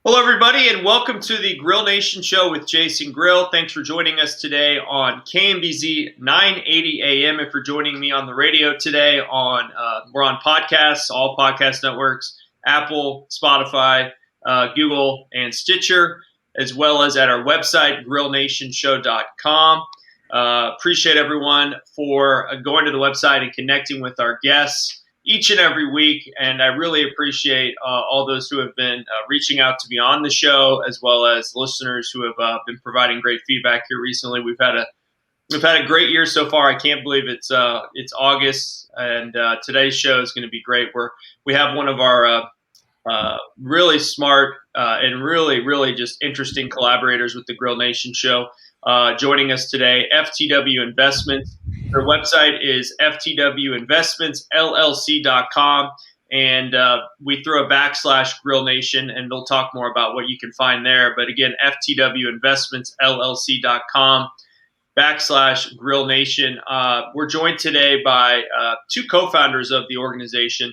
Hello, everybody, and welcome to the Grill Nation Show with Jason Grill. Thanks for joining us today on KMBZ 980 AM. If you're joining me on the radio today, we're on podcasts, all podcast networks, Apple, Spotify, Google, and Stitcher, as well as at our website, grillnationshow.com. Appreciate everyone for going to the website and connecting with our guests each and every week, and I really appreciate all those who have been reaching out to be on the show, as well as listeners who have been providing great feedback here recently. We've had a great year so far. I can't believe it's August, and today's show is going to be great. We have one of our really smart and really just interesting collaborators with the Grill Nation Show joining us today, FTW Investments. Their website is ftwinvestmentsllc.com, and we throw a / Grill Nation, and they'll talk more about what you can find there. But again, ftwinvestmentsllc.com / Grill Nation. We're joined today by two co-founders of the organization,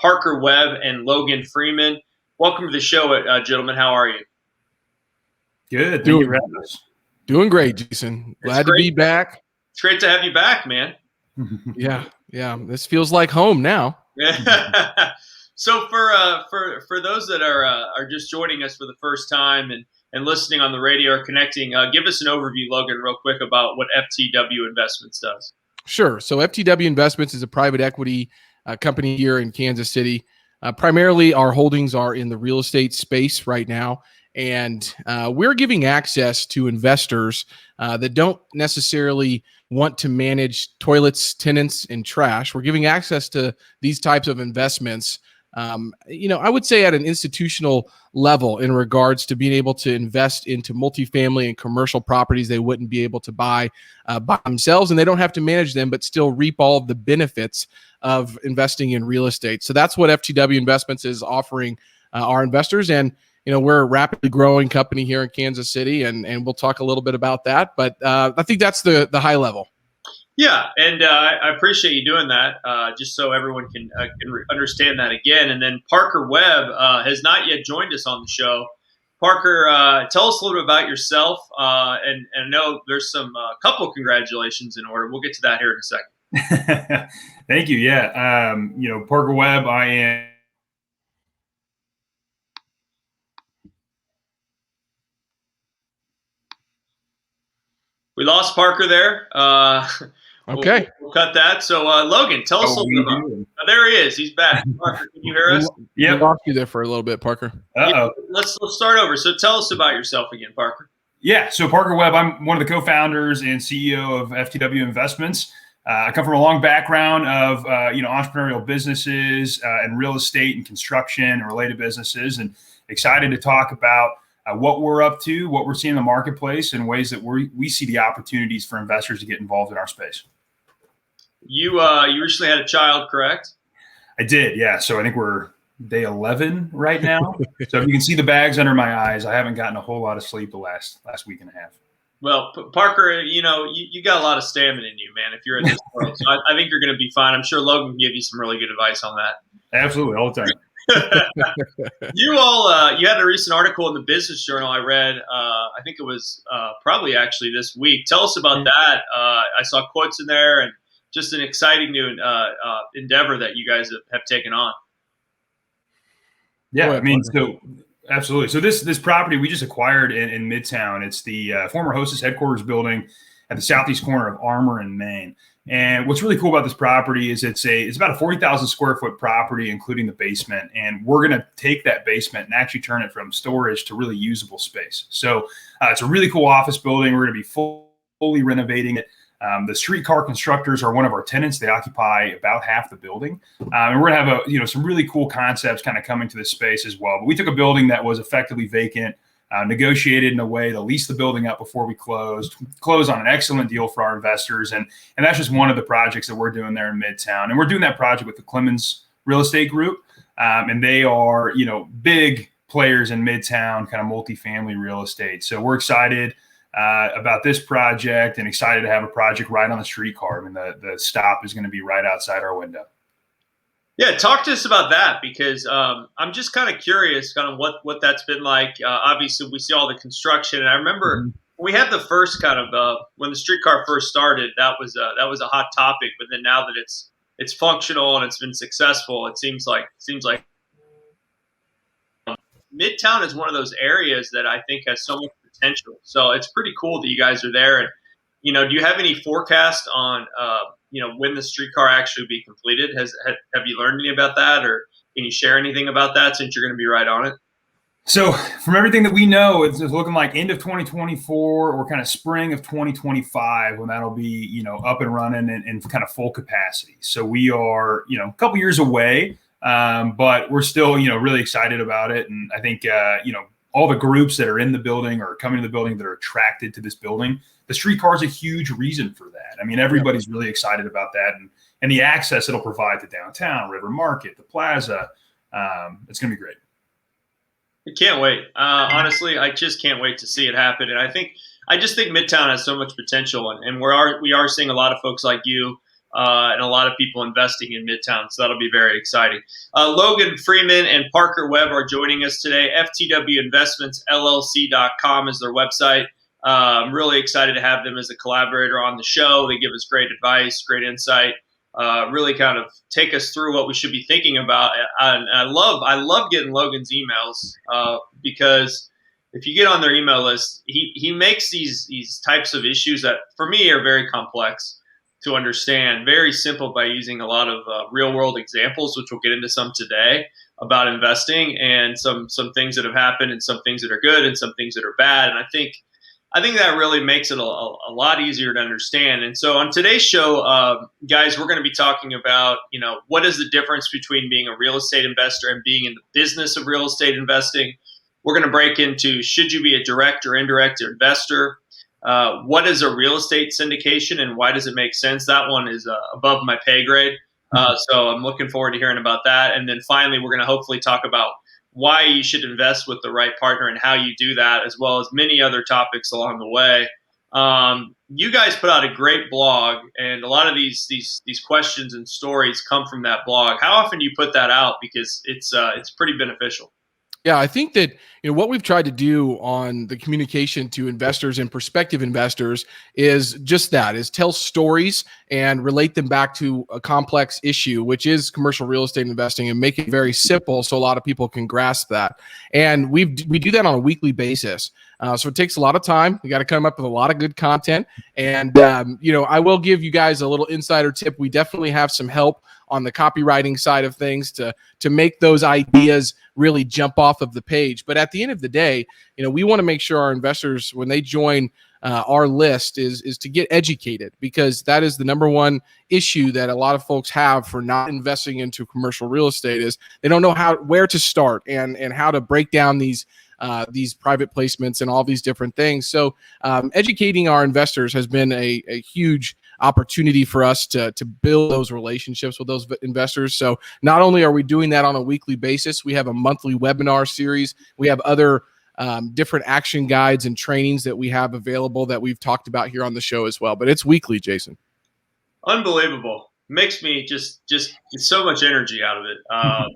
Parker Webb and Logan Freeman. Welcome to the show, gentlemen. How are you? Good. Doing great, Jason. Glad to be back. It's great to have you back, man. Yeah. This feels like home now. So for those that are just joining us for the first time and listening on the radio or connecting, give us an overview, Logan, real quick about what FTW Investments does. Sure. So FTW Investments is a private equity company here in Kansas City. Primarily, our holdings are in the real estate space right now. And we're giving access to investors that don't necessarily want to manage toilets, tenants, and trash. We're giving access to these types of investments, I would say at an institutional level in regards to being able to invest into multifamily and commercial properties they wouldn't be able to buy by themselves, and they don't have to manage them, but still reap all of the benefits of investing in real estate. So that's what FTW Investments is offering our investors. And we're a rapidly growing company here in Kansas City, and we'll talk a little bit about that. But I think that's the high level. Yeah, and I appreciate you doing that, just so everyone can understand that again. And then Parker Webb has not yet joined us on the show. Parker, tell us a little bit about yourself, and I know there's some couple congratulations in order. We'll get to that here in a second. Thank you. Yeah, Parker Webb, I am. We lost Parker there. Okay. We'll cut that. So, Logan, tell us a little bit about him. There he is. He's back. Parker, can you hear us? Yeah. We lost you there for a little bit, Parker. Yeah, let's start over. So tell us about yourself again, Parker. Yeah. So Parker Webb, I'm one of the co-founders and CEO of FTW Investments. I come from a long background of, entrepreneurial businesses and real estate and construction and related businesses, and excited to talk about what we're up to, what we're seeing in the marketplace, and ways that we see the opportunities for investors to get involved in our space. You recently had a child, correct? I did, yeah. So I think we're day 11 right now. So if you can see the bags under my eyes, I haven't gotten a whole lot of sleep the last week and a half. Well, Parker, you got a lot of stamina in you, man, if you're in this world. So I think you're going to be fine. I'm sure Logan can give you some really good advice on that. Absolutely, all the time. You had a recent article in the Business Journal I read. I think it was probably actually this week. Tell us about that. I saw quotes in there, and just an exciting new endeavor that you guys have taken on. Yeah, I mean, so absolutely. So this property we just acquired in Midtown. It's the former Hostess headquarters building at the southeast corner of Armour and Main. And what's really cool about this property is it's about a 40,000 square foot property, including the basement. And we're going to take that basement and actually turn it from storage to really usable space. So it's a really cool office building. We're going to be fully renovating it. The streetcar constructors are one of our tenants. They occupy about half the building. And we're going to have some really cool concepts kind of coming to this space as well. But we took a building that was effectively vacant, negotiated in a way to lease the building up before we close on an excellent deal for our investors. And that's just one of the projects that we're doing there in Midtown. And we're doing that project with the Clemens Real Estate Group. And they are, big players in Midtown, kind of multifamily real estate. So we're excited about this project and excited to have a project right on the streetcar. I mean, the stop is going to be right outside our window. Yeah, talk to us about that because I'm just kind of curious, kind of what that's been like. Obviously, we see all the construction, and I remember we had the first kind of when the streetcar first started. That was a hot topic, but then now that it's functional and it's been successful, it seems like Midtown is one of those areas that I think has so much potential. So it's pretty cool that you guys are there. And do you have any forecast on when the streetcar actually be completed? Have you learned any about that, or can you share anything about that since you're going to be right on it? So from everything that we know, it's looking like end of 2024 or kind of spring of 2025 when that'll be, up and running and kind of full capacity. So we are, a couple years away, but we're still, really excited about it. And I think, all the groups that are in the building or coming to the building that are attracted to this building, the streetcar is a huge reason for that. I mean, everybody's really excited about that and the access it'll provide to downtown, River Market, the plaza. It's going to be great. I can't wait. Honestly, I just can't wait to see it happen. And I just think Midtown has so much potential, and we are seeing a lot of folks like you and a lot of people investing in Midtown. So that'll be very exciting. Logan Freeman and Parker Webb are joining us today. FTW Investments LLC.com is their website. I'm really excited to have them as a collaborator on the show. They give us great advice, great insight. Really kind of take us through what we should be thinking about. And I love getting Logan's emails because if you get on their email list, he makes these types of issues that for me are very complex to understand, very simple by using a lot of real world examples, which we'll get into some today about investing and some things that have happened and some things that are good and some things that are bad. And I think that really makes it a lot easier to understand. And so on today's show, guys, we're going to be talking about, what is the difference between being a real estate investor and being in the business of real estate investing. We're going to break into, should you be a direct or indirect investor? What is a real estate syndication and why does it make sense? That one is above my pay grade. So I'm looking forward to hearing about that. And then finally, we're going to hopefully talk about why you should invest with the right partner and how you do that, as well as many other topics along the way. You guys put out a great blog, and a lot of these questions and stories come from that blog. How often do you put that out? Because it's pretty beneficial. Yeah, I think that what we've tried to do on the communication to investors and prospective investors is just that, is tell stories and relate them back to a complex issue, which is commercial real estate investing, and make it very simple so a lot of people can grasp that. And we do that on a weekly basis. So it takes a lot of time. We got to come up with a lot of good content. And, I will give you guys a little insider tip. We definitely have some help on the copywriting side of things to make those ideas really jump off of the page. But at the end of the day, we want to make sure our investors, when they join our list, is to get educated, because that is the number one issue that a lot of folks have for not investing into commercial real estate, is they don't know where to start and how to break down these private placements and all these different things. So educating our investors has been a huge opportunity for us to build those relationships with those investors. So not only are we doing that on a weekly basis, we have a monthly webinar series. We have other different action guides and trainings that we have available that we've talked about here on the show as well. But it's weekly, Jason. Unbelievable. Makes me just get so much energy out of it.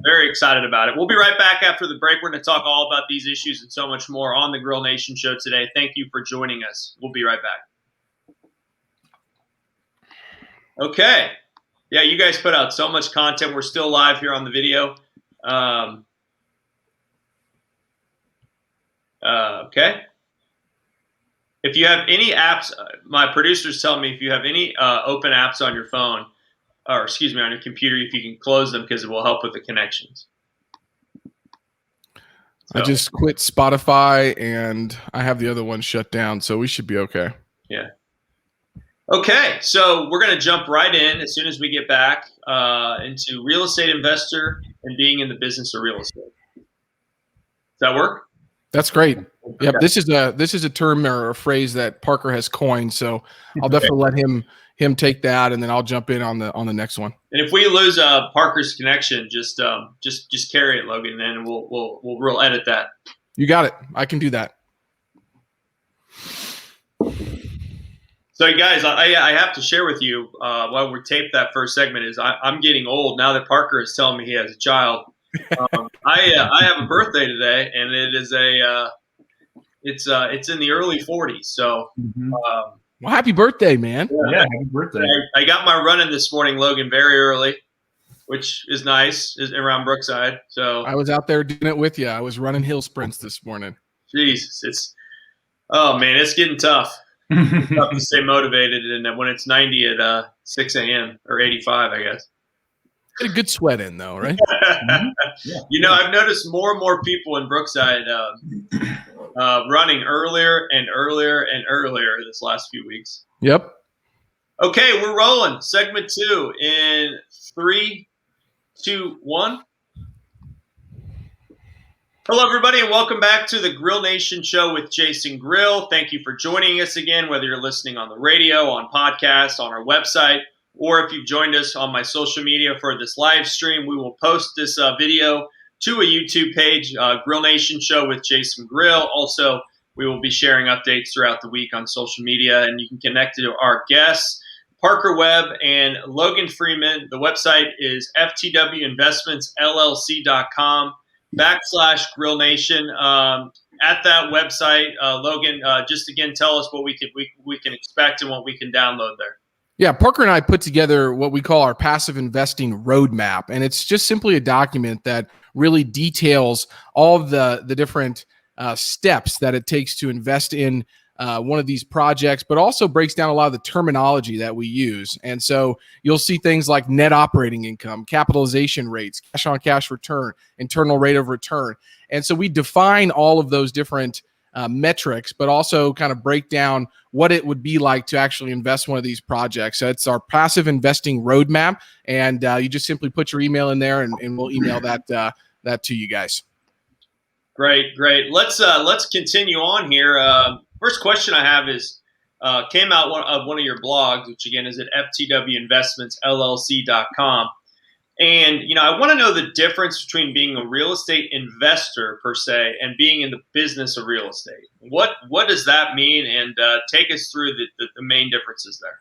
Very excited about it. We'll be right back after the break. We're going to talk all about these issues and so much more on the Grill Nation show today. Thank you for joining us. We'll be right back. Okay. Yeah, you guys put out so much content. We're still live here on the video. Okay. If you have any apps, my producers tell me if you have any open apps on your phone, or excuse me, on your computer, if you can close them because it will help with the connections. So, I just quit Spotify and I have the other one shut down, so we should be okay. Yeah. Okay, so we're going to jump right in as soon as we get back into real estate investor and being in the business of real estate. Does that work? That's great. Okay. Yep, this is a term or a phrase that Parker has coined, so I'll definitely let him take that, and then I'll jump in on the next one. And if we lose Parker's connection, just carry it, Logan, and we'll edit that. You got it. I can do that. So, you guys, I have to share with you while we taped that first segment is I'm getting old now that Parker is telling me he has a child. I have a birthday today, and it is it's in the early 40s. So, Well, happy birthday, man! Yeah, happy birthday. I got my run in this morning, Logan, very early, which is nice, is around Brookside. So I was out there doing it with you. I was running hill sprints this morning. Jesus, oh man, it's getting tough. It's tough to stay motivated, and when it's 90 at 6 a.m. or 85, I guess. Get a good sweat in though, right? Yeah. I've noticed more and more people in Brookside running earlier and earlier and earlier this last few weeks. Yep. Okay, we're rolling. Segment 2 in 3, 2, 1. Hello, everybody, and welcome back to the Grill Nation Show with Jason Grill. Thank you for joining us again, whether you're listening on the radio, on podcast, on our website, or if you've joined us on my social media for this live stream. We will post this video to a YouTube page, Grill Nation Show with Jason Grill. Also, we will be sharing updates throughout the week on social media, and you can connect to our guests, Parker Webb and Logan Freeman. The website is FTWinvestmentsllc.com/Grill Nation. At that website, Logan, just again, tell us what we can expect and what we can download there. Yeah, Parker and I put together what we call our passive investing roadmap, and it's just simply a document that really details all of the different steps that it takes to invest in one of these projects, but also breaks down a lot of the terminology that we use. And so you'll see things like net operating income, capitalization rates, cash on cash return, internal rate of return. And so we define all of those different metrics, but also kind of break down what it would be like to actually invest one of these projects. So it's our passive investing roadmap, and you just simply put your email in there, and we'll email that to you guys. Great. Let's continue on here. First question I have is came out of one of your blogs, which again is at FTWinvestmentsllc.com. And, I want to know the difference between being a real estate investor per se and being in the business of real estate. What does that mean? And take us through the main differences there.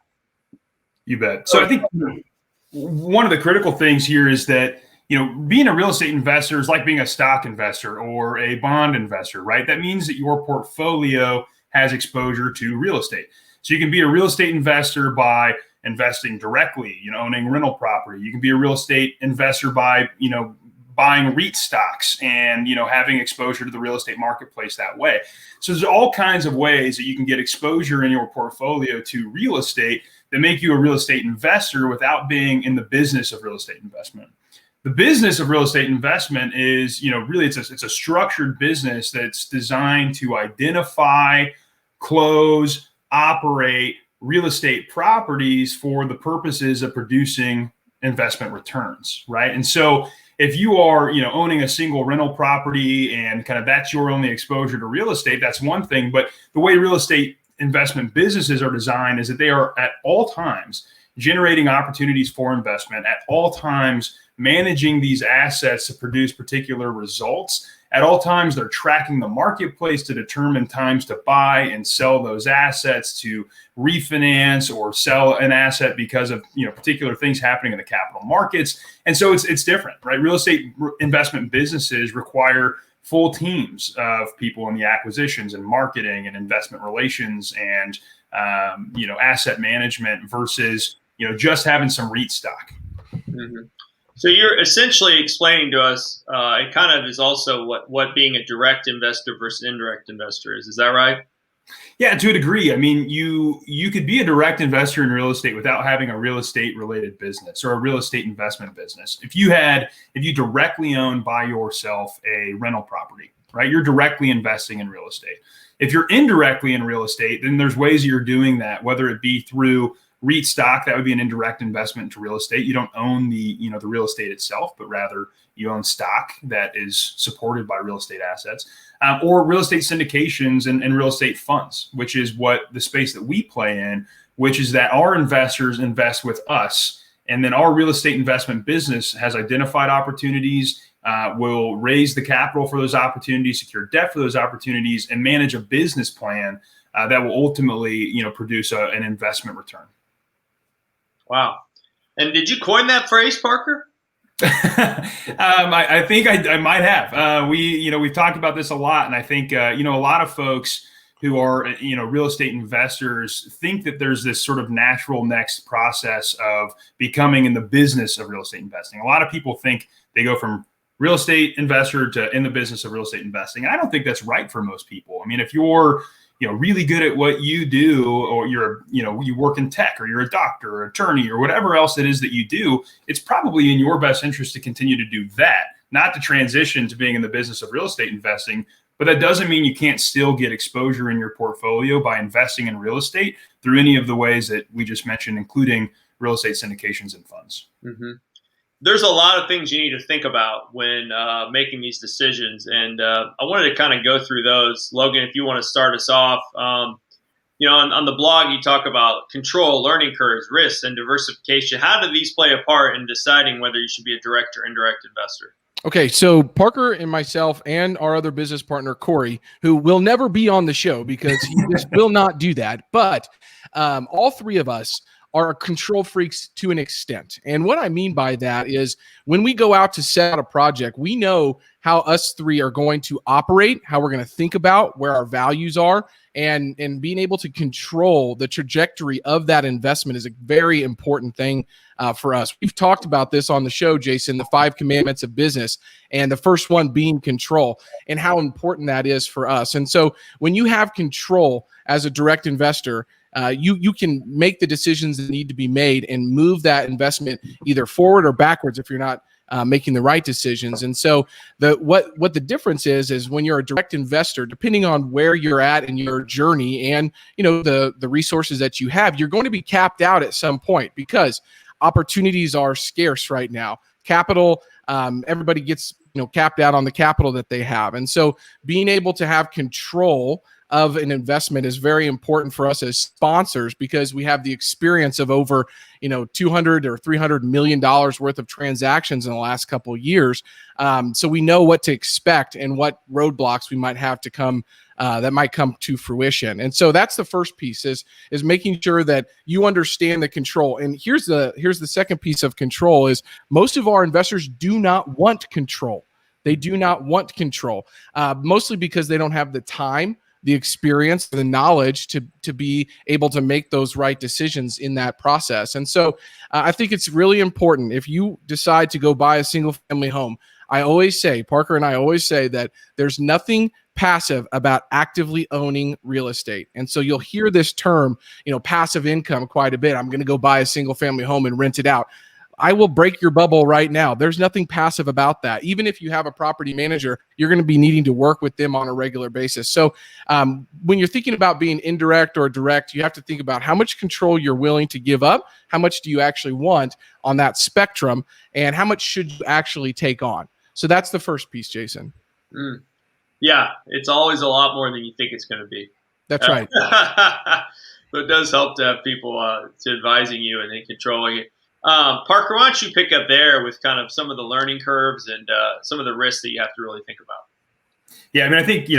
You bet. So I think one of the critical things here is that, being a real estate investor is like being a stock investor or a bond investor, right? That means that your portfolio has exposure to real estate. So you can be a real estate investor by investing directly, owning rental property. You can be a real estate investor by, buying REIT stocks and, having exposure to the real estate marketplace that way. So there's all kinds of ways that you can get exposure in your portfolio to real estate that make you a real estate investor without being in the business of real estate investment. The business of real estate investment is, really it's a structured business that's designed to identify, close, operate real estate properties for the purposes of producing investment returns, right? And so if you are, owning a single rental property and kind of that's your only exposure to real estate, that's one thing. But the way real estate investment businesses are designed is that they are at all times generating opportunities for investment, at all times managing these assets to produce particular results. At all times, they're tracking the marketplace to determine times to buy and sell those assets, to refinance or sell an asset because of particular things happening in the capital markets. And so it's different, right? Real estate investment businesses require full teams of people in the acquisitions and marketing and investment relations and asset management versus just having some REIT stock. Mm-hmm. So you're essentially explaining to us, it kind of is also what being a direct investor versus indirect investor is. Is that right? Yeah, to a degree. I mean, you could be a direct investor in real estate without having a real estate related business or a real estate investment business. If you directly own by yourself a rental property, right? You're directly investing in real estate. If you're indirectly in real estate, then there's ways you're doing that, whether it be through REIT stock, that would be an indirect investment into real estate. You don't own the real estate itself, but rather you own stock that is supported by real estate assets, or real estate syndications and real estate funds, which is what the space that we play in, which is that our investors invest with us. And then our real estate investment business has identified opportunities, will raise the capital for those opportunities, secure debt for those opportunities, and manage a business plan that will ultimately, produce an investment return. Wow. And did you coin that phrase, Parker? I think I might have. We've talked about this a lot, and I think a lot of folks who are real estate investors think that there's this sort of natural next process of becoming in the business of real estate investing. A lot of people think they go from real estate investor to in the business of real estate investing, and I don't think that's right for most people. I mean, if you're really good at what you do, or you work in tech, or you're a doctor or attorney or whatever else it is that you do, it's probably in your best interest to continue to do that, not to transition to being in the business of real estate investing. But that doesn't mean you can't still get exposure in your portfolio by investing in real estate through any of the ways that we just mentioned, including real estate syndications and funds. Mm-hmm. There's a lot of things you need to think about when making these decisions. And I wanted to kind of go through those. Logan, if you want to start us off, on the blog, you talk about control, learning curves, risks, and diversification. How do these play a part in deciding whether you should be a direct or indirect investor? Okay, so Parker and myself and our other business partner, Corey, who will never be on the show because he just will not do that. But all three of us are control freaks to an extent. And what I mean by that is when we go out to set out a project, we know how us three are going to operate, how we're going to think about where our values are, and being able to control the trajectory of that investment is a very important thing for us. We've talked about this on the show, Jason, the 5 commandments of business, and the first one being control, and how important that is for us. And so when you have control as a direct investor, you can make the decisions that need to be made and move that investment either forward or backwards if you're not making the right decisions. And so what the difference is when you're a direct investor, depending on where you're at in your journey and the resources that you have, you're going to be capped out at some point because opportunities are scarce right now. Capital, everybody gets capped out on the capital that they have. And so being able to have control of an investment is very important for us as sponsors because we have the experience of over 200 or $300 million worth of transactions in the last couple of years. So we know what to expect and what roadblocks we might have to come that might come to fruition. And so that's the first piece is making sure that you understand the control. And here's the second piece of control is most of our investors do not want control. They do not want control, mostly because they don't have the time, the experience, the knowledge to be able to make those right decisions in that process. And so I think it's really important if you decide to go buy a single family home. Parker and I always say that there's nothing passive about actively owning real estate. And so you'll hear this term, passive income quite a bit. I'm going to go buy a single family home and rent it out. I will break your bubble right now. There's nothing passive about that. Even if you have a property manager, you're going to be needing to work with them on a regular basis. So when you're thinking about being indirect or direct, you have to think about how much control you're willing to give up, how much do you actually want on that spectrum, and how much should you actually take on. So that's the first piece, Jason. Yeah, it's always a lot more than you think it's going to be. That's right. But it does help to have people advising you and then controlling it. Parker, why don't you pick up there with kind of some of the learning curves and some of the risks that you have to really think about? Yeah, I mean, I think,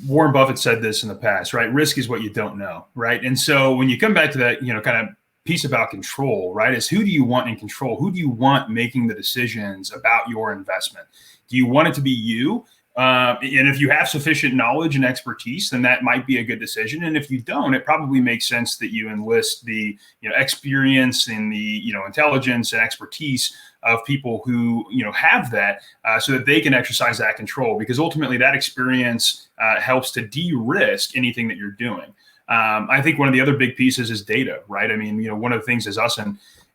Warren Buffett said this in the past, right? Risk is what you don't know, right? And so when you come back to that, kind of piece about control, right, is who do you want in control? Who do you want making the decisions about your investment? Do you want it to be you? And if you have sufficient knowledge and expertise, then that might be a good decision. And if you don't, it probably makes sense that you enlist the experience and the intelligence and expertise of people who have that, so that they can exercise that control. Because ultimately, that experience helps to de-risk anything that you're doing. I think one of the other big pieces is data, right? I mean, one of the things is us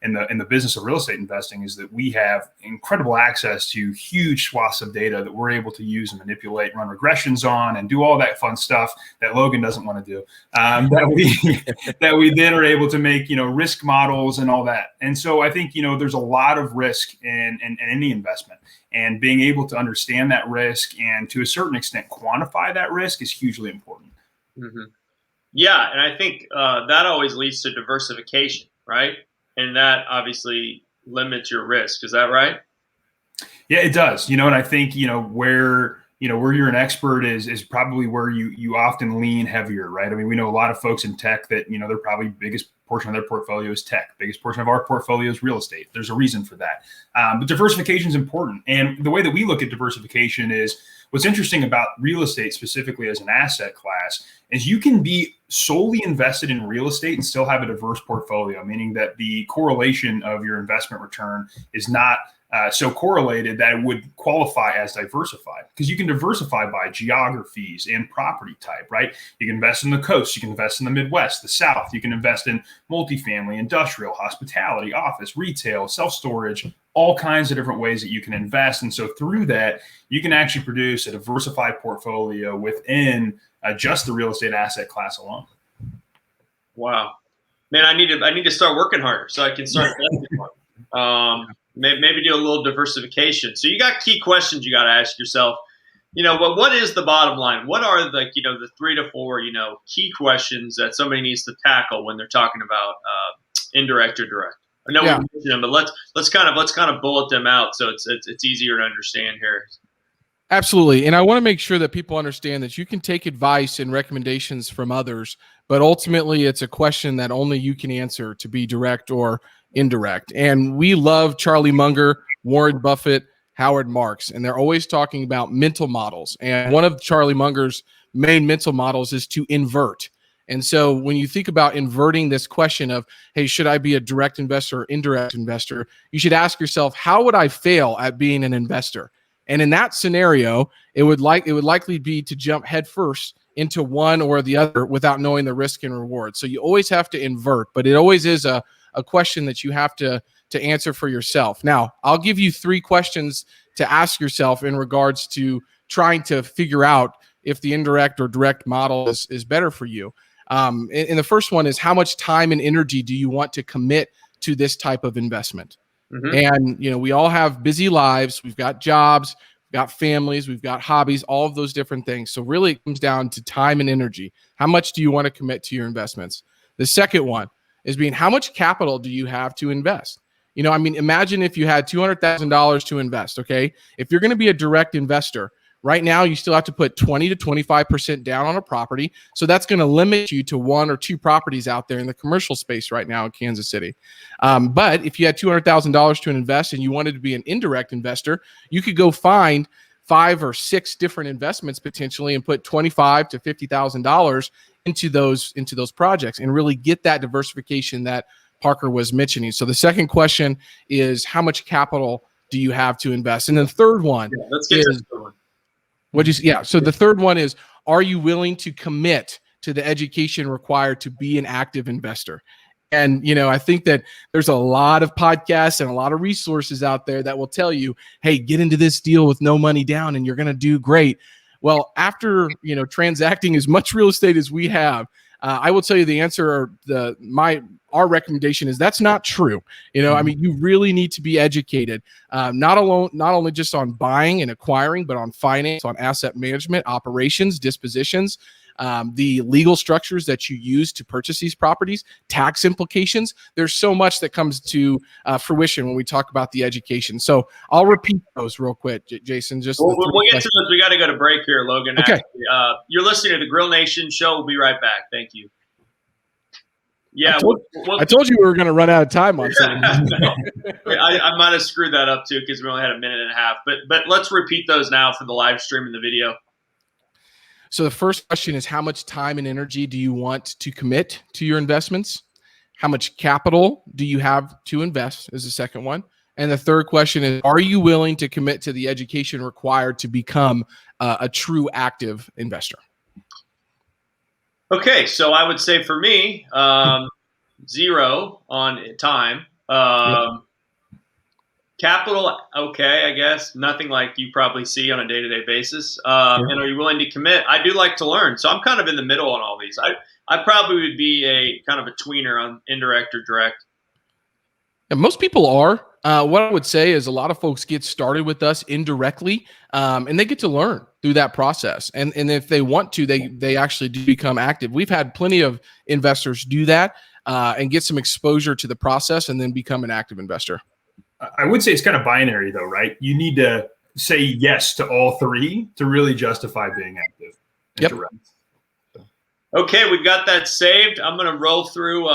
in the business of real estate investing is that we have incredible access to huge swaths of data that we're able to use and manipulate, run regressions on, and do all that fun stuff that Logan doesn't want to do. That we then are able to make risk models and all that. And so I think there's a lot of risk in any investment, and being able to understand that risk and to a certain extent quantify that risk is hugely important. Mm-hmm. Yeah, and I think that always leads to diversification, right? And that obviously limits your risk. Is that right? Yeah, it does. And I think, where, where you're an expert is probably where you often lean heavier, right? I mean, we know a lot of folks in tech that, they're probably biggest portion of their portfolio is tech. Biggest portion of our portfolio is real estate. There's a reason for that. But diversification is important. And the way that we look at diversification is what's interesting about real estate specifically as an asset class is you can be solely invested in real estate and still have a diverse portfolio, meaning that the correlation of your investment return is not so correlated that it would qualify as diversified, because you can diversify by geographies and property type, right? You can invest in the coast, you can invest in the Midwest, the South, you can invest in multifamily, industrial, hospitality, office, retail, self-storage, all kinds of different ways that you can invest. And so through that, you can actually produce a diversified portfolio within just the real estate asset class alone. Wow, man, I need to start working harder so I can start investing more. Maybe do a little diversification. So you got key questions you got to ask yourself. What is the bottom line? What are the 3 to 4 key questions that somebody needs to tackle when they're talking about indirect or direct? I know we mentioned them, but let's kind of bullet them out so it's easier to understand here. Absolutely. And I want to make sure that people understand that you can take advice and recommendations from others, but ultimately it's a question that only you can answer to be direct or indirect. And we love Charlie Munger, Warren Buffett, Howard Marks, and they're always talking about mental models. And one of Charlie Munger's main mental models is to invert. And so when you think about inverting this question of, hey, should I be a direct investor or indirect investor? You should ask yourself, how would I fail at being an investor? And in that scenario, it would likely be to jump headfirst into one or the other without knowing the risk and reward. So you always have to invert, but it always is a question that you have to answer for yourself. Now, I'll give you 3 questions to ask yourself in regards to trying to figure out if the indirect or direct model is better for you. And the first one is, how much time and energy do you want to commit to this type of investment? Mm-hmm. And, we all have busy lives. We've got jobs, we've got families, we've got hobbies, all of those different things. So really it comes down to time and energy. How much do you want to commit to your investments? The second one is how much capital do you have to invest? Imagine if you had $200,000 to invest, okay? If you're going to be a direct investor, right now you still have to put 20 to 25% down on a property. So that's going to limit you to 1 or 2 properties out there in the commercial space right now in Kansas City. But if you had $200,000 to invest and you wanted to be an indirect investor, you could go find 5 or 6 different investments potentially and put $25,000 to $50,000 into those projects and really get that diversification that Parker was mentioning. So the second question is, how much capital do you have to invest? And the third one let's get to the third one. So the third one is, are you willing to commit to the education required to be an active investor? And, I think that there's a lot of podcasts and a lot of resources out there that will tell you, hey, get into this deal with no money down and you're going to do great. Well, after, transacting as much real estate as we have, I will tell you the answer, our recommendation is that's not true. You really need to be educated, not only just on buying and acquiring, but on finance, on asset management, operations, dispositions, the legal structures that you use to purchase these properties, tax implications. There's so much that comes to fruition when we talk about the education. So I'll repeat those real quick, Jason. We'll get to those. We got to go to break here, Logan. Okay. Actually. You're listening to the Grill Nation show. We'll be right back. Thank you. Yeah, I told you we were going to run out of time on something. I might have screwed that up too because we only had a minute and a half. But let's repeat those now for the live stream and the video. So the first question is, how much time and energy do you want to commit to your investments? How much capital do you have to invest is the second one. And the third question is, are you willing to commit to the education required to become a true active investor? Okay, so I would say for me, 0 on time. Capital, okay, I guess. Nothing like you probably see on a day-to-day basis. And are you willing to commit? I do like to learn. So I'm kind of in the middle on all these. I probably would be a kind of a tweener on indirect or direct. And most people are. What I would say is a lot of folks get started with us indirectly, and they get to learn through that process. And if they want to, they actually do become active. We've had plenty of investors do that and get some exposure to the process and then become an active investor. I would say it's kind of binary though, right? You need to say yes to all three to really justify being active. Yep. Okay, we've got that saved. I'm going to roll through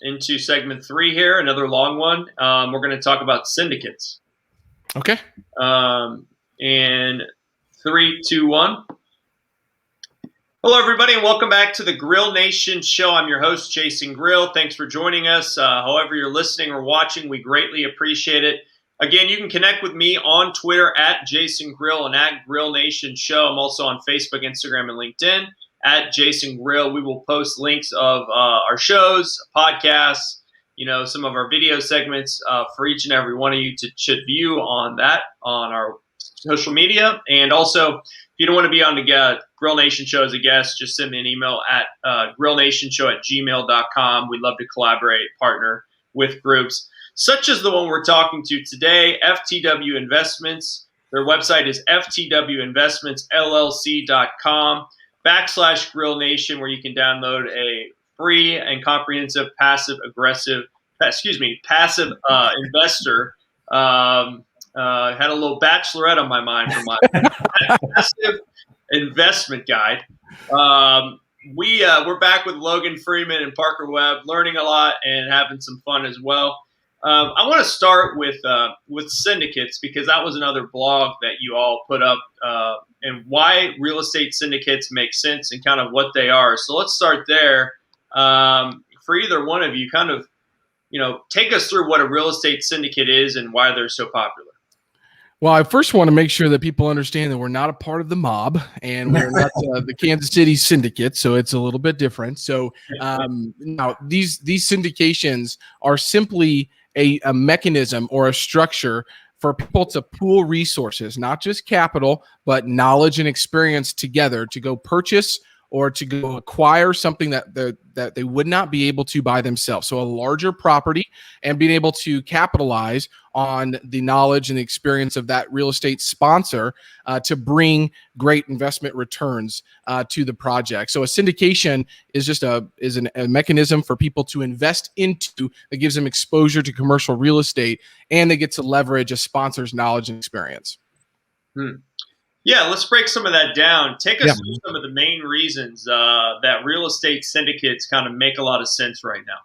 into segment 3 here, another long one. We're going to talk about syndicates. Okay. And 3, 2, 1. Hello, everybody, and welcome back to the Grill Nation Show. I'm your host, Jason Grill. Thanks for joining us. However you're listening or watching, we greatly appreciate it. Again, you can connect with me on Twitter at Jason Grill and at Grill Nation Show. I'm also on Facebook, Instagram, and LinkedIn at Jason Grill. We will post links of our shows, podcasts, some of our video segments for each and every one of you to view on our social media. And also, if you don't want to be on the Grill Nation Show as a guest, just send me an email at grillnationshow@gmail.com. We'd love to collaborate, partner with groups such as the one we're talking to today, FTW Investments. Their website is ftwinvestmentsllc.com/Grill Nation, where you can download a free and comprehensive passive investor. Had a little bachelorette on my mind for my passive investment guide. We're back with Logan Freeman and Parker Webb, learning a lot and having some fun as well. I want to start with syndicates, because that was another blog that you all put up, and why real estate syndicates make sense and kind of what they are. So let's start there. For either one of you, kind of, take us through what a real estate syndicate is and why they're so popular. Well, I first want to make sure that people understand that we're not a part of the mob, and we're not the Kansas City syndicate, so it's a little bit different. So now these syndications are simply a mechanism or a structure for people to pool resources, not just capital, but knowledge and experience together to go purchase or to go acquire something that they would not be able to by themselves. So a larger property, and being able to capitalize on the knowledge and the experience of that real estate sponsor to bring great investment returns to the project. So a syndication is just a mechanism for people to invest into that gives them exposure to commercial real estate, and they get to leverage a sponsor's knowledge and experience. Yeah, let's break some of that down. Take us through some of the main reasons that real estate syndicates kind of make a lot of sense right now.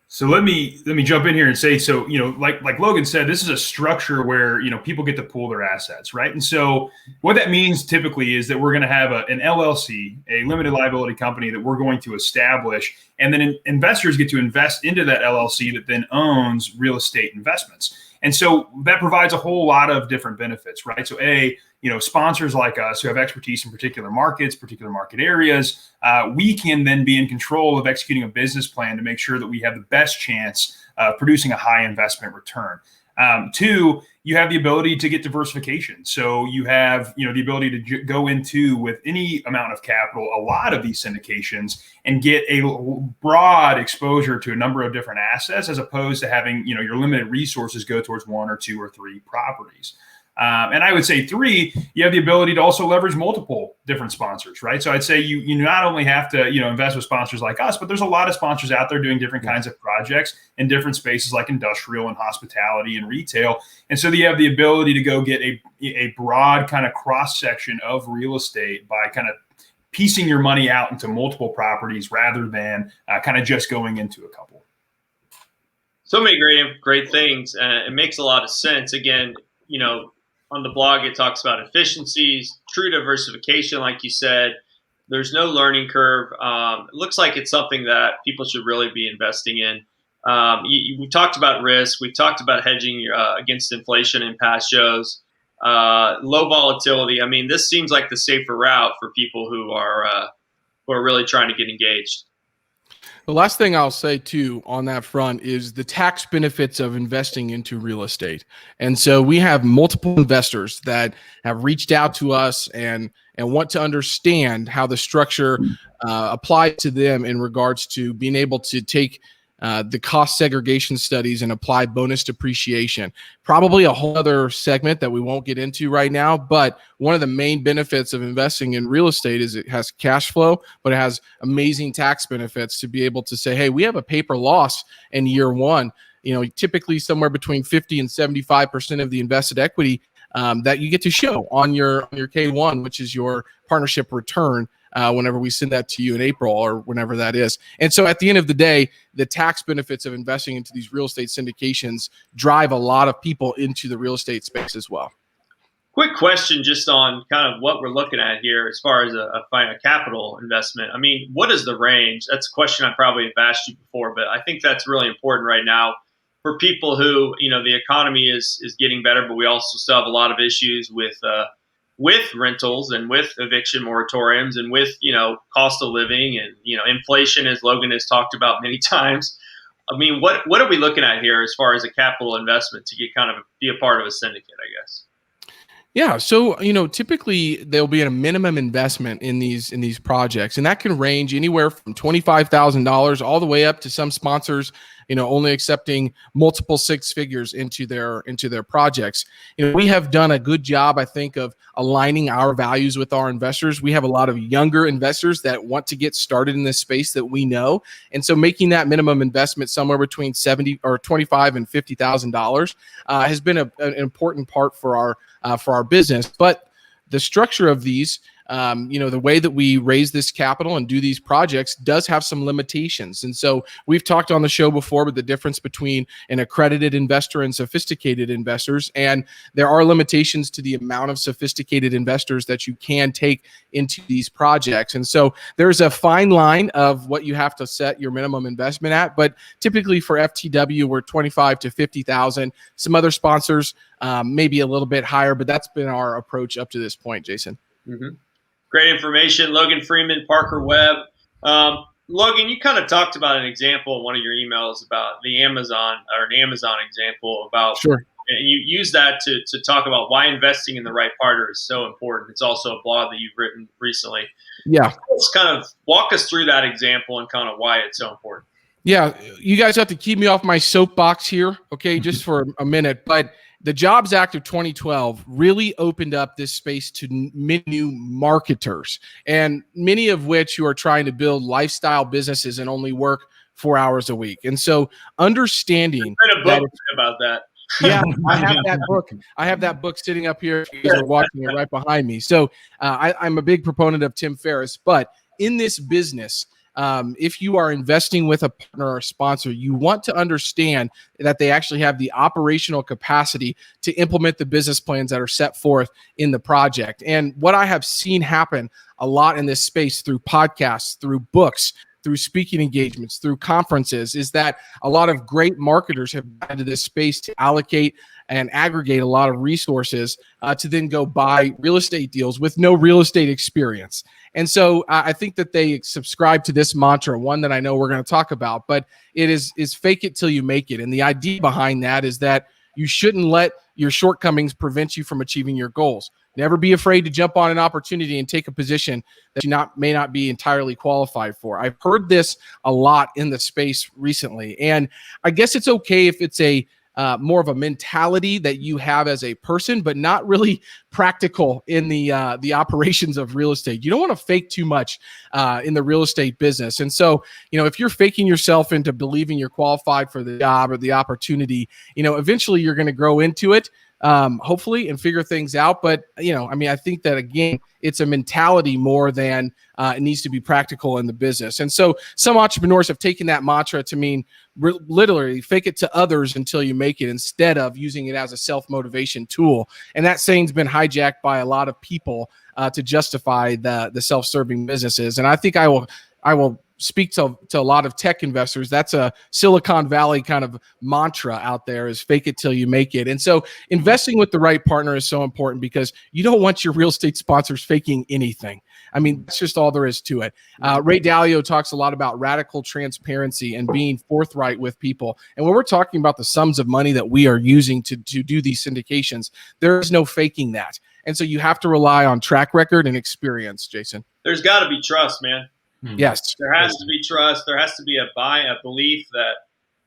So let me jump in here and say, so, like Logan said, this is a structure where, people get to pool their assets, right? And so what that means typically is that we're going to have an LLC, a limited liability company that we're going to establish, and then investors get to invest into that LLC that then owns real estate investments. And so that provides a whole lot of different benefits, right? So sponsors like us who have expertise in particular markets, particular market areas, we can then be in control of executing a business plan to make sure that we have the best chance of producing a high investment return. 2, you have the ability to get diversification. So you have, the ability to go into with any amount of capital, a lot of these syndications, and get a broad exposure to a number of different assets, as opposed to having, your limited resources go towards 1 or 2 or 3 properties. And I would say 3, you have the ability to also leverage multiple different sponsors, right? So I'd say you not only have to, invest with sponsors like us, but there's a lot of sponsors out there doing different kinds of projects in different spaces like industrial and hospitality and retail. And so you have the ability to go get a broad kind of cross section of real estate by kind of piecing your money out into multiple properties rather than kind of just going into a couple. So many great things. It makes a lot of sense. Again, on the blog, it talks about efficiencies, true diversification, like you said. There's no learning curve. It looks like it's something that people should really be investing in. We talked about risk. We've talked about hedging against inflation in past shows. Low volatility. I mean, this seems like the safer route for people who are really trying to get engaged. The last thing I'll say too on that front is the tax benefits of investing into real estate. And so we have multiple investors that have reached out to us and want to understand how the structure applies to them in regards to being able to take the cost segregation studies and apply bonus depreciation. Probably a whole other segment that we won't get into right now, but one of the main benefits of investing in real estate is it has cash flow, but it has amazing tax benefits to be able to say, hey, we have a paper loss in year 1. typically somewhere between 50 and 75% of the invested equity that you get to show on your K1, which is your partnership return. Whenever we send that to you in April or whenever that is. And so at the end of the day, the tax benefits of investing into these real estate syndications drive a lot of people into the real estate space as well. Quick question just on kind of what we're looking at here as far as a capital investment. I mean, what is the range? That's a question I probably have asked you before, but I think that's really important right now for people who, the economy is getting better, but we also still have a lot of issues with rentals and with eviction moratoriums and with, cost of living and, inflation, as Logan has talked about many times. I mean, what are we looking at here as far as a capital investment to get kind of be a part of a syndicate, I guess? Yeah. So, typically there'll be a minimum investment in these projects, and that can range anywhere from $25,000 all the way up to some sponsors, only accepting multiple six figures into their projects. We have done a good job, I think, of aligning our values with our investors. We have a lot of younger investors that want to get started in this space that we know. And so making that minimum investment somewhere between $70 or $25 and $50,000 has been an important part for our business. But the structure of these, the way that we raise this capital and do these projects does have some limitations. And so we've talked on the show before with the difference between an accredited investor and sophisticated investors. And there are limitations to the amount of sophisticated investors that you can take into these projects. And so there's a fine line of what you have to set your minimum investment at. But typically for FTW, we're 25 to 50,000. Some other sponsors, maybe a little bit higher, but that's been our approach up to this point, Jason. Mm-hmm. Great information. Logan Freeman, Parker Webb. Logan, you kind of talked about an example in one of your emails about the Amazon example about, sure. And you use that to talk about why investing in the right partner is so important. It's also a blog that you've written recently. Yeah. Let's kind of walk us through that example and kind of why it's so important. Yeah. You guys have to keep me off my soapbox here, okay, just for a minute. But the Jobs Act of 2012 really opened up this space to many new marketers, and many of which who are trying to build lifestyle businesses and only work 4 hours a week. And so understanding There's been a book about that. Yeah, I have that book. I have that book sitting up here. If you guys are watching it right behind me. So I'm a big proponent of Tim Ferriss, but in this business, if you are investing with a partner or a sponsor, you want to understand that they actually have the operational capacity to implement the business plans that are set forth in the project. And what I have seen happen a lot in this space through podcasts, through books, through speaking engagements, through conferences, is that a lot of great marketers have gotten into this space to allocate and aggregate a lot of resources to then go buy real estate deals with no real estate experience. And so I think that they subscribe to this mantra, one that I know we're going to talk about, but it is fake it till you make it. And the idea behind that is that you shouldn't let your shortcomings prevent you from achieving your goals. Never be afraid to jump on an opportunity and take a position that you may not be entirely qualified for. I've heard this a lot in the space recently, and I guess it's okay if it's a more of a mentality that you have as a person, but not really practical in the operations of real estate. You don't want to fake too much in the real estate business. And so, if you're faking yourself into believing you're qualified for the job or the opportunity, eventually you're going to grow into it. Hopefully, and figure things out. But, I think that, again, it's a mentality more than it needs to be practical in the business. And so some entrepreneurs have taken that mantra to mean literally fake it to others until you make it, instead of using it as a self-motivation tool. And that saying's been hijacked by a lot of people to justify the self-serving businesses. And I think I will speak to a lot of tech investors. That's a Silicon Valley kind of mantra out there, is fake it till you make it. And so investing with the right partner is so important, because you don't want your real estate sponsors faking anything. I mean, that's just all there is to it. Ray Dalio talks a lot about radical transparency and being forthright with people. And when we're talking about the sums of money that we are using to do these syndications, there is no faking that. And so you have to rely on track record and experience, Jason. There's got to be trust, man. Yes, there has to be trust. There has to be a belief that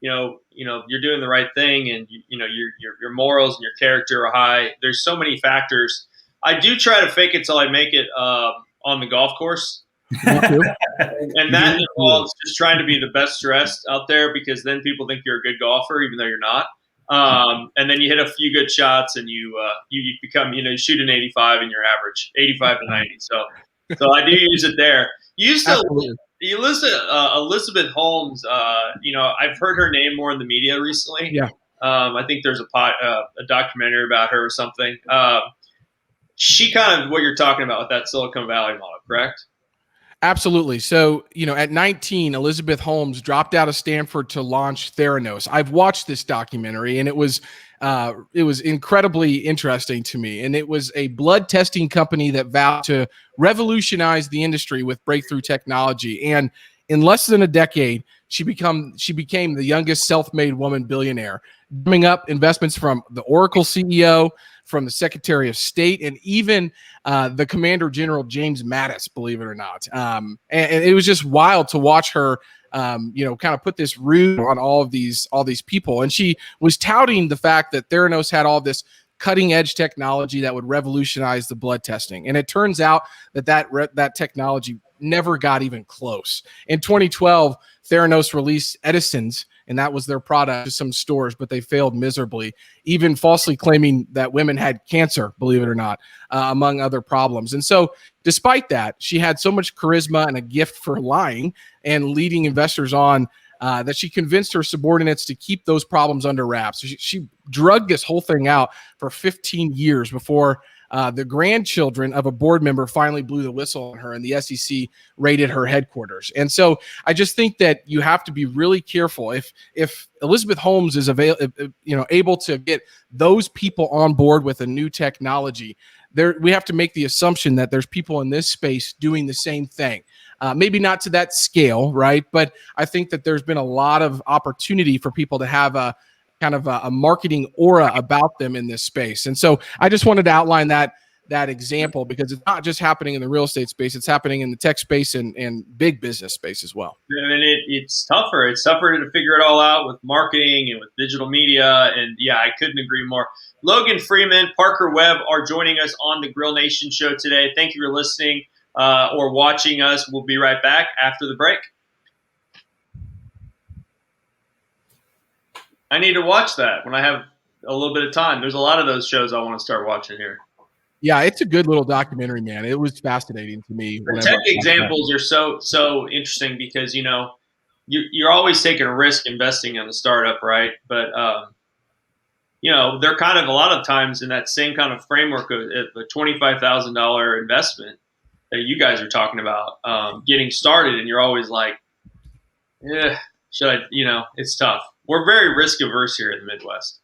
you're doing the right thing, and your morals and your character are high. There's so many factors. I do try to fake it till I make it on the golf course. Me too. And that involves just trying to be the best dressed out there, because then people think you're a good golfer, even though you're not. And then you hit a few good shots, and you become, you shoot an 85 and you're average, 85 to 90. So I do use it there. You used to. Absolutely. Elizabeth Holmes. I've heard her name more in the media recently. Yeah. I think there's a documentary about her or something. She kind of what you're talking about with that Silicon Valley model, correct? Absolutely. So, at 19, Elizabeth Holmes dropped out of Stanford to launch Theranos. I've watched this documentary, and it was incredibly interesting to me. And it was a blood testing company that vowed to revolutionize the industry with breakthrough technology. And in less than a decade, she became the youngest self-made woman billionaire, drumming up investments from the Oracle CEO, from the Secretary of State, and even the Commander General James Mattis, believe it or not. And it was just wild to watch her, kind of put this root on all these people. And she was touting the fact that Theranos had all this cutting edge technology that would revolutionize the blood testing. And it turns out that technology never got even close. In 2012, Theranos released Edison's, and that was their product to some stores, but they failed miserably, even falsely claiming that women had cancer, believe it or not, among other problems. And so despite that, she had so much charisma and a gift for lying and leading investors on that she convinced her subordinates to keep those problems under wraps. So she drugged this whole thing out for 15 years before the grandchildren of a board member finally blew the whistle on her, and the SEC raided her headquarters. And so I just think that you have to be really careful. If Elizabeth Holmes is able to get those people on board with a new technology, we have to make the assumption that there's people in this space doing the same thing. Maybe not to that scale, right? But I think that there's been a lot of opportunity for people to have a kind of a marketing aura about them in this space. And so I just wanted to outline that example, because it's not just happening in the real estate space, it's happening in the tech space and big business space as well. And it's tougher. It's tougher to figure it all out with marketing and with digital media. And yeah, I couldn't agree more. Logan Freeman, Parker Webb are joining us on the Grill Nation show today. Thank you for listening or watching us. We'll be right back after the break. I need to watch that when I have a little bit of time. There's a lot of those shows I want to start watching here. Yeah, it's a good little documentary, man. It was fascinating to me. The tech examples are so interesting because, you're always taking a risk investing in a startup, right? But, they're kind of a lot of times in that same kind of framework of a $25,000 investment that you guys are talking about getting started. And you're always like, yeah, should I, it's tough. We're very risk averse here in the Midwest.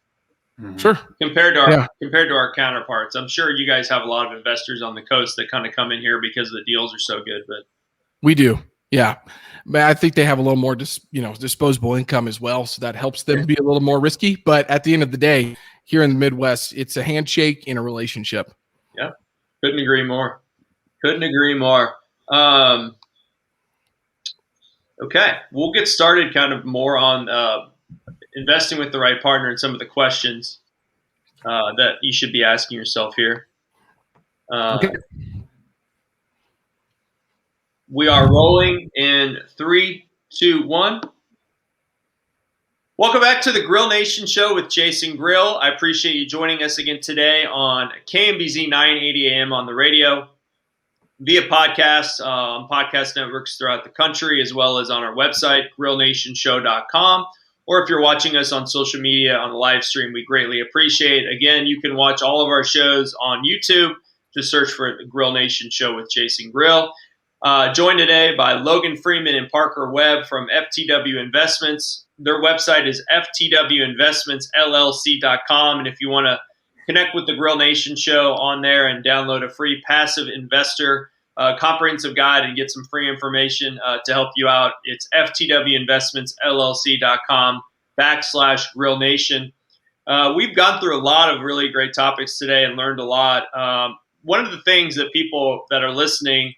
Sure. Compared to our counterparts. I'm sure you guys have a lot of investors on the coast that kind of come in here because the deals are so good, but we do. Yeah. But I think they have a little more disposable income as well, so that helps them be a little more risky, but at the end of the day, here in the Midwest, it's a handshake in a relationship. Yeah. Couldn't agree more. Okay, we'll get started kind of more on investing with the right partner and some of the questions that you should be asking yourself here. Okay. We are rolling in 3, 2, 1. Welcome back to the Grill Nation show with Jason Grill. I appreciate you joining us again today on KMBZ 980 AM on the radio, via podcasts, on podcast networks throughout the country, as well as on our website, grillnationshow.com. Or if you're watching us on social media on the live stream, we greatly appreciate it. Again, you can watch all of our shows on YouTube. Just search for the Grill Nation Show with Jason Grill. Joined today by Logan Freeman and Parker Webb from FTW Investments. Their website is ftwinvestmentsllc.com. And if you want to connect with the Grill Nation Show on there and download a free passive investor comprehensive guide and get some free information to help you out, it's ftwinvestmentsllc.com/Grill Nation. We've gone through a lot of really great topics today and learned a lot. One of the things that people that are listening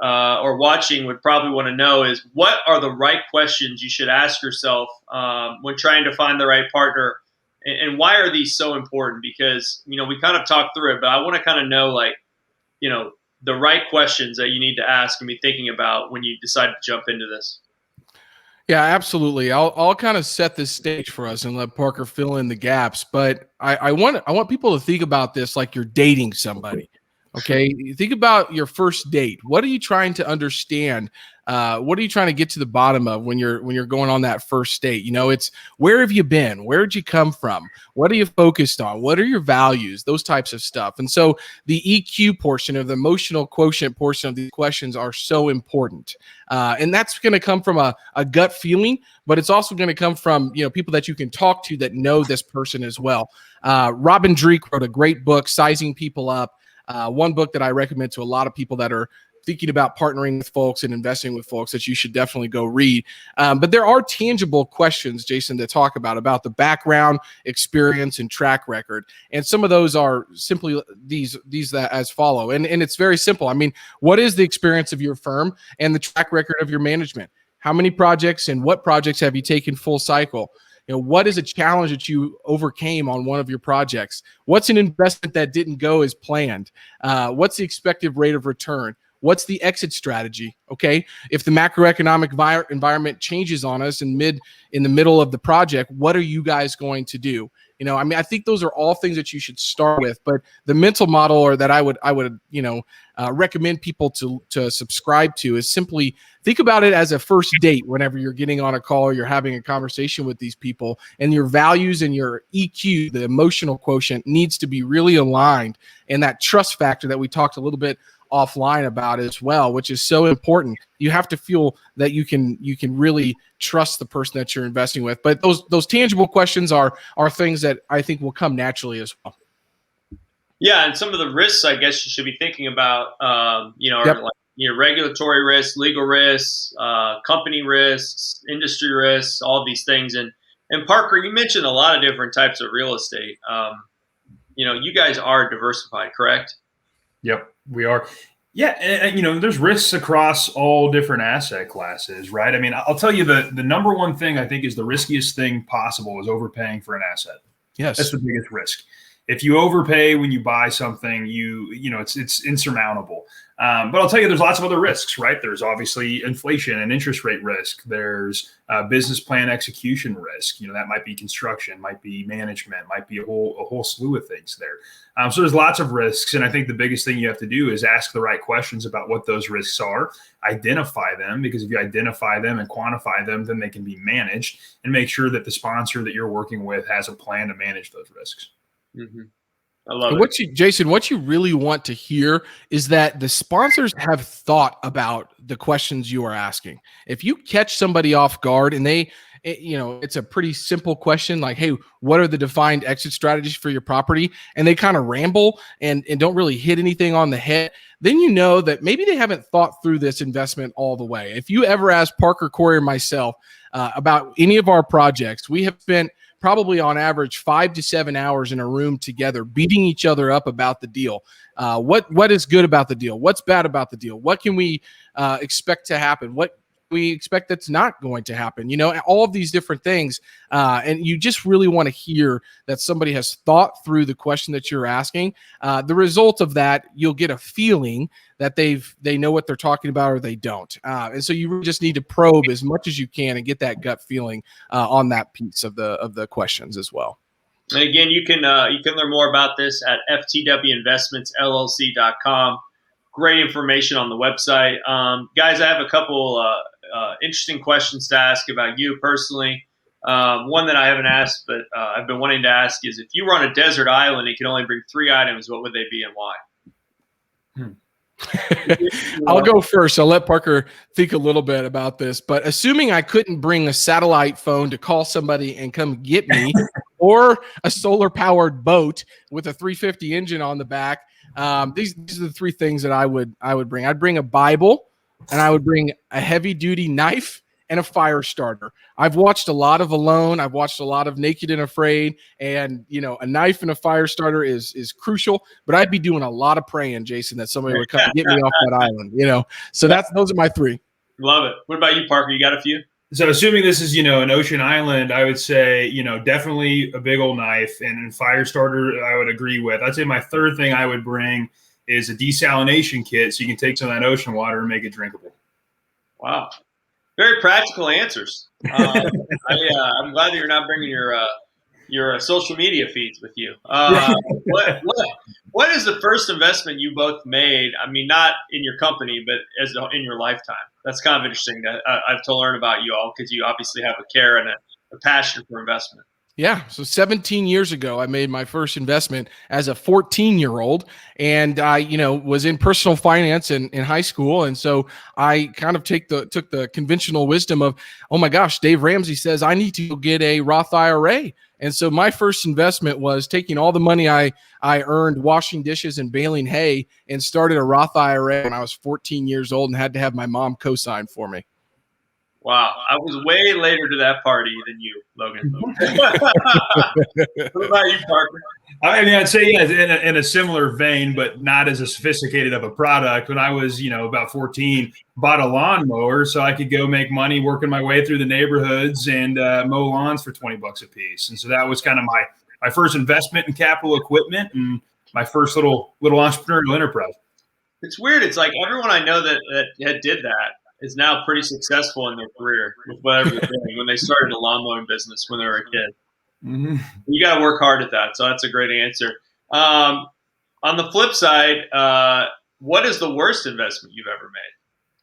or watching would probably want to know is, what are the right questions you should ask yourself when trying to find the right partner, and why are these so important? Because, we kind of talked through it, but I want to kind of know, the right questions that you need to ask and be thinking about when you decide to jump into this? Yeah, absolutely. I'll kind of set this stage for us and let Parker fill in the gaps. But I want people to think about this like you're dating somebody. Okay, think about your first date. What are you trying to understand? What are you trying to get to the bottom of when you're going on that first date? You know, it's where have you been? Where did you come from? What are you focused on? What are your values? Those types of stuff. And so the EQ portion of the emotional quotient portion of these questions are so important. And that's going to come from a gut feeling, but it's also going to come from, you know, people that you can talk to that know this person as well. Robin Dreek wrote a great book, Sizing People Up. One book that I recommend to a lot of people that are thinking about partnering with folks and investing with folks that you should definitely go read. But there are tangible questions, Jason, to talk about the background, experience, and track record. And some of those are simply these that as follow. And it's very simple. I mean, what is the experience of your firm and the track record of your management? How many projects and what projects have you taken full cycle? You know, what is a challenge that you overcame on one of your projects? What's an investment that didn't go as planned? What's the expected rate of return? What's the exit strategy? Okay, if the macroeconomic environment changes on us in the middle of the project, what are you guys going to do? You know, I mean, I think those are all things that you should start with. But the mental model, or that I would recommend people to subscribe to, is simply think about it as a first date. Whenever you're getting on a call or you're having a conversation with these people, and your values and your EQ, the emotional quotient, needs to be really aligned, and that trust factor that we talked a little bit offline about as well, which is so important. You have to feel that you can really trust the person that you're investing with. But those tangible questions are things that I think will come naturally as well. Yeah, and some of the risks I guess you should be thinking about, Yep. are like, regulatory risks, legal risks, company risks, industry risks, all of these things. And Parker, you mentioned a lot of different types of real estate. You guys are diversified, correct? Yep, we are. Yeah, and there's risks across all different asset classes, right? I mean, I'll tell you the number one thing I think is the riskiest thing possible is overpaying for an asset. Yes. That's the biggest risk. If you overpay when you buy something, it's insurmountable. But I'll tell you, there's lots of other risks, right? There's obviously inflation and interest rate risk. There's business plan execution risk. That might be construction, might be management, might be a whole slew of things there. So there's lots of risks. And I think the biggest thing you have to do is ask the right questions about what those risks are, identify them, because if you identify them and quantify them, then they can be managed, and make sure that the sponsor that you're working with has a plan to manage those risks. Mm-hmm. I love it. Jason, what you really want to hear is that the sponsors have thought about the questions you are asking. If you catch somebody off guard and it's a pretty simple question like, hey, what are the defined exit strategies for your property? And they kind of ramble and don't really hit anything on the head, then you know that maybe they haven't thought through this investment all the way. If you ever ask Parker, Corey, or myself about any of our projects, we have spent probably on average 5 to 7 hours in a room together, beating each other up about the deal. What is good about the deal? What's bad about the deal? What can we expect to happen? What we expect that's not going to happen? All of these different things. And you just really want to hear that somebody has thought through the question that you're asking. The result of that, you'll get a feeling that they know what they're talking about or they don't. And so you really just need to probe as much as you can and get that gut feeling on that piece of the questions as well. And again, you can learn more about this at FTWinvestmentsllc.com. Great information on the website. Guys, I have a couple interesting questions to ask about you personally. One that I haven't asked, but I've been wanting to ask is, if you were on a desert island and could only bring 3 items, what would they be and why? I'll go first. I'll let Parker think a little bit about this. But assuming I couldn't bring a satellite phone to call somebody and come get me, or a solar-powered boat with a 350 engine on the back, these are the 3 things that I would bring. I'd bring a Bible, and I would bring a heavy-duty knife and a fire starter. I've watched a lot of Alone. I've watched a lot of Naked and Afraid, and a knife and a fire starter is crucial. But I'd be doing a lot of praying, Jason, that somebody would come and get me off that island. So those are my 3. Love it. What about you, Parker? You got a few? So assuming this is, an ocean island, I would say, definitely a big old knife, and fire starter I would agree with. I'd say my 3rd thing I would bring is a desalination kit, so you can take some of that ocean water and make it drinkable. Wow. Very practical answers. I'm glad that you're not bringing your social media feeds with you. What is the first investment you both made? I mean, not in your company, but in your lifetime. That's kind of interesting to learn about you all, because you obviously have a care and a passion for investment. Yeah. So 17 years ago, I made my first investment as a 14-year-old, and I, was in personal finance in high school. And so I kind of took the conventional wisdom of, oh my gosh, Dave Ramsey says I need to go get a Roth IRA. And so my first investment was taking all the money I earned washing dishes and baling hay and started a Roth IRA when I was 14 years old and had to have my mom co-sign for me. Wow, I was way later to that party than you, Logan. What about you, Parker? I mean, I'd say in a similar vein, but not as a sophisticated of a product. When I was, about 14, bought a lawnmower so I could go make money working my way through the neighborhoods and mow lawns for $20 a piece. And so that was kind of my first investment in capital equipment and my first little entrepreneurial enterprise. It's weird. It's like everyone I know that did that is now pretty successful in their career with whatever they're doing when they started a lawn mowing business when they were a kid. Mm-hmm. You got to work hard at that. So that's a great answer. On the flip side, what is the worst investment you've ever made?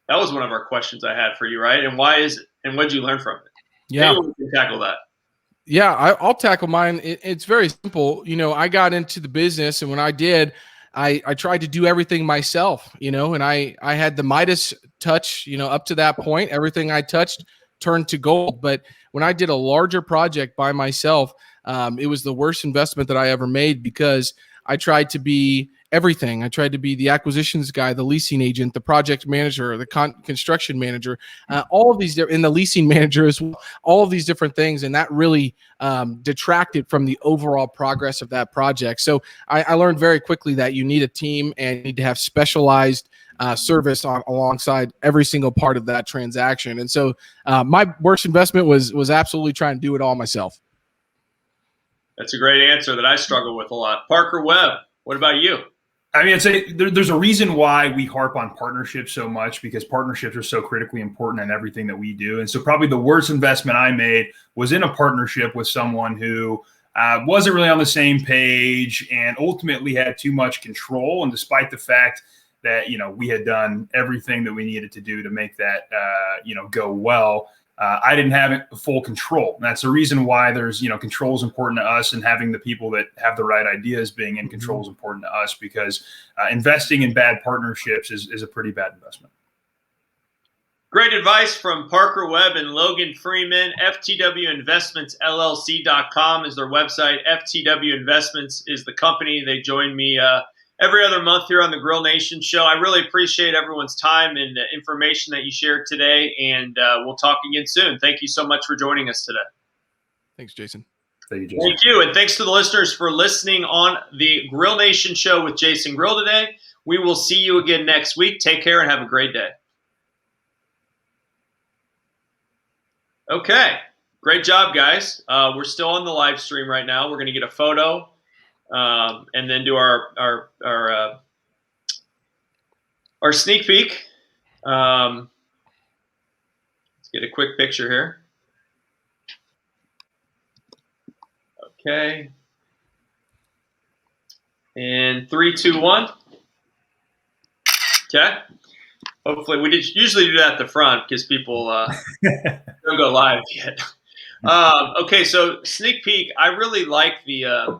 That was one of our questions I had for you, right? And why is it? And what did you learn from it? Yeah. Maybe we can tackle that. Yeah, I'll tackle mine. It's very simple. I got into the business, and when I did, I tried to do everything myself, and I had the Midas touch, up to that point. Everything I touched turned to gold. But when I did a larger project by myself, it was the worst investment that I ever made, because I tried to be everything. I tried to be the acquisitions guy, the leasing agent, the project manager, the construction manager, all of these, and the leasing manager as well, all of these different things. And that really detracted from the overall progress of that project. So I learned very quickly that you need a team and you need to have specialized service alongside every single part of that transaction. And so my worst investment was absolutely trying to do it all myself. That's a great answer that I struggle with a lot. Parker Webb, what about you? I mean, I'd say there's a reason why we harp on partnerships so much, because partnerships are so critically important in everything that we do. And so probably the worst investment I made was in a partnership with someone who wasn't really on the same page and ultimately had too much control. And despite the fact that, we had done everything that we needed to do to make that, go well, I didn't have full control. And that's the reason why there's, control is important to us, and having the people that have the right ideas being in control is important to us, because investing in bad partnerships is a pretty bad investment. Great advice from Parker Webb and Logan Freeman. FTW Investments LLC.com is their website. FTW Investments is the company. They join me every other month here on the Grill Nation show. I really appreciate everyone's time and the information that you shared today, and we'll talk again soon. Thank you so much for joining us today. Thanks, Jason. Thank you, Jason. Thank you, and thanks to the listeners for listening on the Grill Nation show with Jason Grill today. We will see you again next week. Take care and have a great day. Okay, great job, guys. We're still on the live stream right now. We're going to get a photo. And then do our sneak peek. Let's get a quick picture here. Okay. And 3, 2, 1. Okay. Hopefully, we usually do that at the front because people don't go live yet. Okay, so sneak peek. I really like the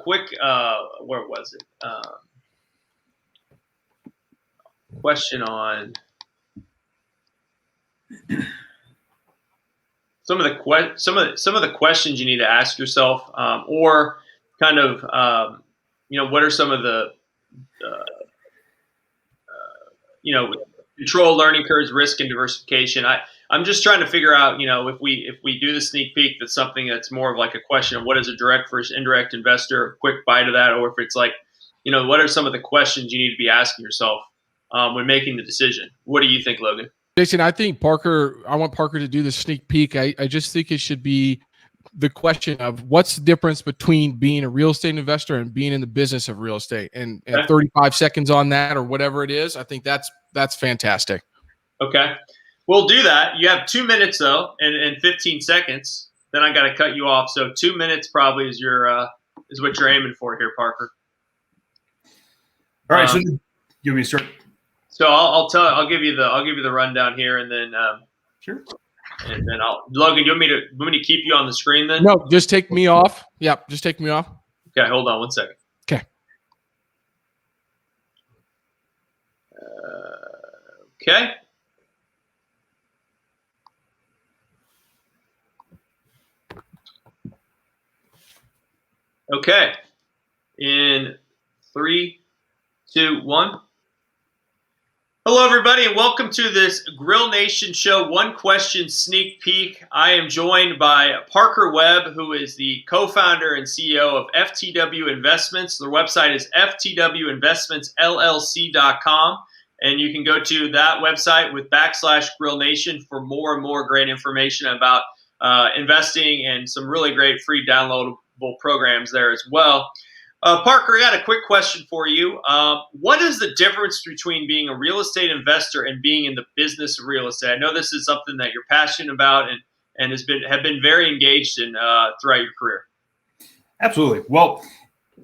quick, where was it? Question on some of the questions you need to ask yourself, or kind of, what are some of the, control, learning curves, risk, and diversification. I'm just trying to figure out, if we do the sneak peek, that's something that's more of like a question of what is a direct versus indirect investor, a quick bite of that, or if it's like, what are some of the questions you need to be asking yourself when making the decision? What do you think, Logan? Jason, I want Parker to do the sneak peek. I just think it should be the question of what's the difference between being a real estate investor and being in the business of real estate, and 35 seconds on that or whatever it is. I think that's fantastic. Okay. We'll do that. You have 2 minutes though, and 15 seconds. Then I got to cut you off. So 2 minutes probably is what you're aiming for here, Parker. All right. So you want me to start? So I'll give you the rundown here, and then Sure. And then Logan, you want me to keep you on the screen then? No, just take me off. Yep, just take me off. Okay, hold on 1 second. Okay. Okay. Okay. In 3, 2, 1. Hello, everybody, and welcome to this Grill Nation show, One Question Sneak Peek. I am joined by Parker Webb, who is the co-founder and CEO of FTW Investments. Their website is ftwinvestmentsllc.com, and you can go to that website with /Grill Nation for more and more great information about investing and some really great free downloadable programs there as well. Parker, I got a quick question for you. What is the difference between being a real estate investor and being in the business of real estate? I know this is something that you're passionate about and have been very engaged in throughout your career. Absolutely. Well,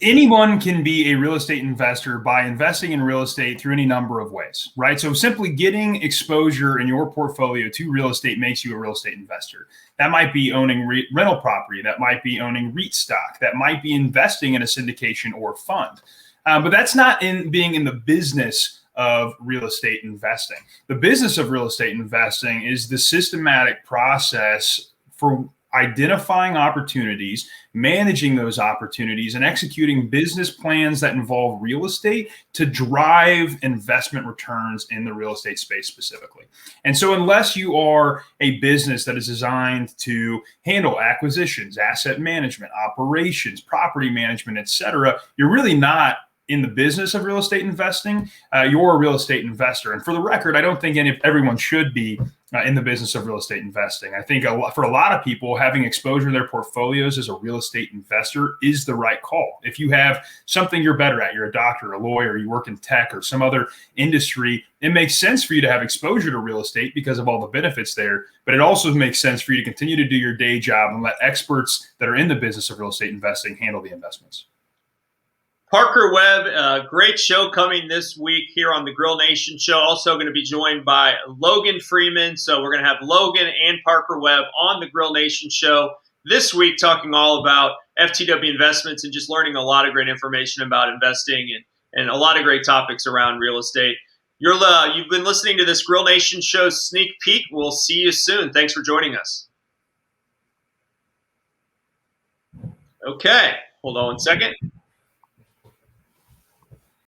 anyone can be a real estate investor by investing in real estate through any number of ways, right? So simply getting exposure in your portfolio to real estate makes you a real estate investor. That might be owning rental property. That might be owning REIT stock. That might be investing in a syndication or fund. But that's not in being in the business of real estate investing. The business of real estate investing is the systematic process for identifying opportunities, managing those opportunities, and executing business plans that involve real estate to drive investment returns in the real estate space specifically. And so unless you are a business that is designed to handle acquisitions, asset management, operations, property management, et cetera, you're really not in the business of real estate investing. You're a real estate investor. And for the record, I don't think everyone should be in the business of real estate investing. I think for a lot of people, having exposure to their portfolios as a real estate investor is the right call. If you have something you're better at, you're a doctor, a lawyer, you work in tech or some other industry, it makes sense for you to have exposure to real estate because of all the benefits there. But it also makes sense for you to continue to do your day job and let experts that are in the business of real estate investing handle the investments. Parker Webb, great show coming this week here on the Grill Nation show. Also going to be joined by Logan Freeman. So we're going to have Logan and Parker Webb on the Grill Nation show this week, talking all about FTW Investments and just learning a lot of great information about investing and a lot of great topics around real estate. You've been listening to this Grill Nation show sneak peek. We'll see you soon. Thanks for joining us. Okay, hold on 1 second.